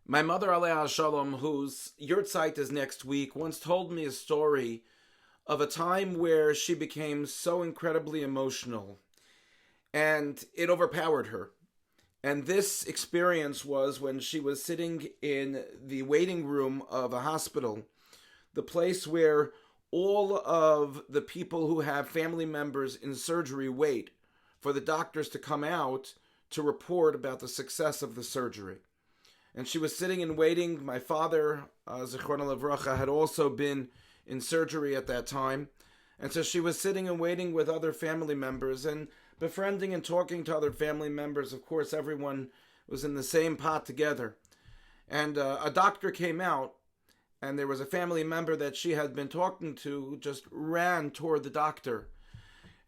My mother, Alea Shalom, whose yurtzeit is next week, once told me a story of a time where she became so incredibly emotional and it overpowered her. And this experience was when she was sitting in the waiting room of a hospital, the place where all of the people who have family members in surgery wait for the doctors to come out to report about the success of the surgery. And she was sitting and waiting. My father, Zichrono Livracha, had also been in surgery at that time. And so she was sitting and waiting with other family members and befriending and talking to other family members. Of course, everyone was in the same pot together. And a doctor came out, and there was a family member that she had been talking to who just ran toward the doctor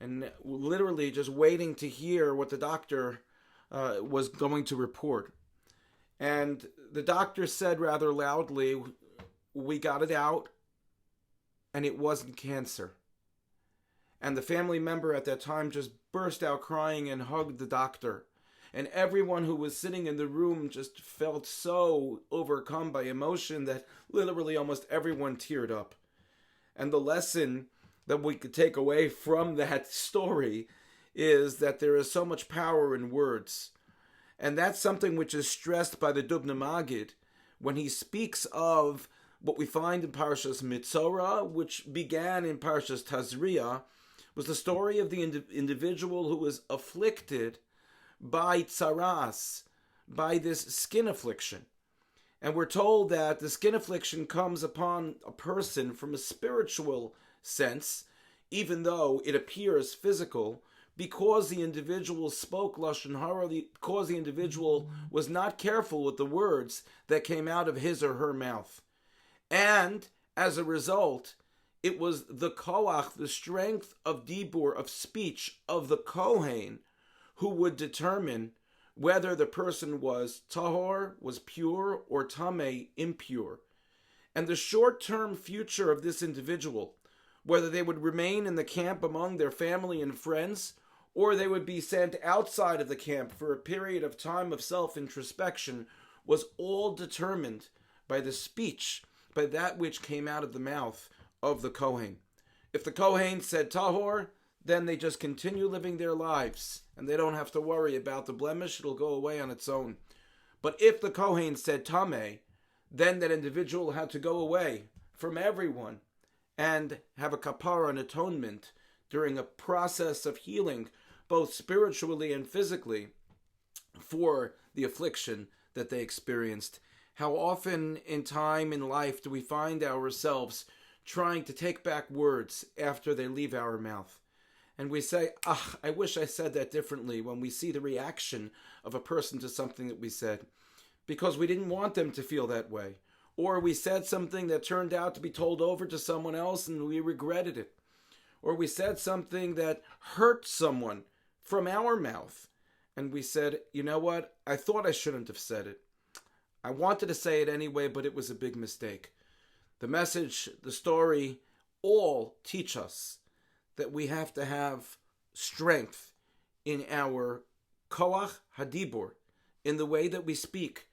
and literally just waiting to hear what the doctor was going to report. And the doctor said rather loudly, "We got it out, and it wasn't cancer." And the family member at that time just burst out crying and hugged the doctor. And everyone who was sitting in the room just felt so overcome by emotion that literally almost everyone teared up. And the lesson that we could take away from that story is that there is so much power in words. And that's something which is stressed by the Dubna Magid when he speaks of what we find in Parshas Metzorah, which began in Parshas Tazria, was the story of the individual who was afflicted by tsaras, by this skin affliction. And we're told that the skin affliction comes upon a person from a spiritual sense, even though it appears physical, because the individual spoke Lashon Hara, because the individual was not careful with the words that came out of his or her mouth. And as a result, it was the koach, the strength of dibur, of speech, of the kohen, who would determine whether the person was tahor, was pure, or tameh, impure. And the short-term future of this individual, whether they would remain in the camp among their family and friends, or they would be sent outside of the camp for a period of time of self-introspection, was all determined by the speech, by that which came out of the mouth of the Kohen. If the Kohen said tahor, then they just continue living their lives, and they don't have to worry about the blemish, it'll go away on its own. But if the Kohen said tameh, then that individual had to go away from everyone and have a kapara, an atonement, during a process of healing, both spiritually and physically, for the affliction that they experienced. How often in time in life do we find ourselves trying to take back words after they leave our mouth? And we say, I wish I said that differently, when we see the reaction of a person to something that we said, because we didn't want them to feel that way. Or we said something that turned out to be told over to someone else and we regretted it. Or we said something that hurt someone from our mouth, and we said, you know what, I thought I shouldn't have said it. I wanted to say it anyway, but it was a big mistake. The message, the story, all teach us that we have to have strength in our koach hadibur, in the way that we speak,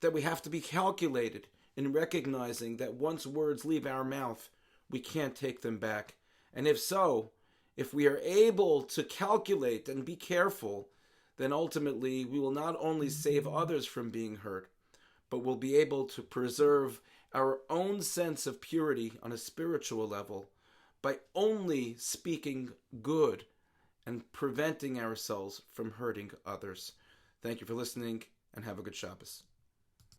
that we have to be calculated in recognizing that once words leave our mouth, we can't take them back. And if so, if we are able to calculate and be careful, then ultimately we will not only save others from being hurt, but we'll be able to preserve our own sense of purity on a spiritual level by only speaking good and preventing ourselves from hurting others. Thank you for listening, and have a good Shabbos.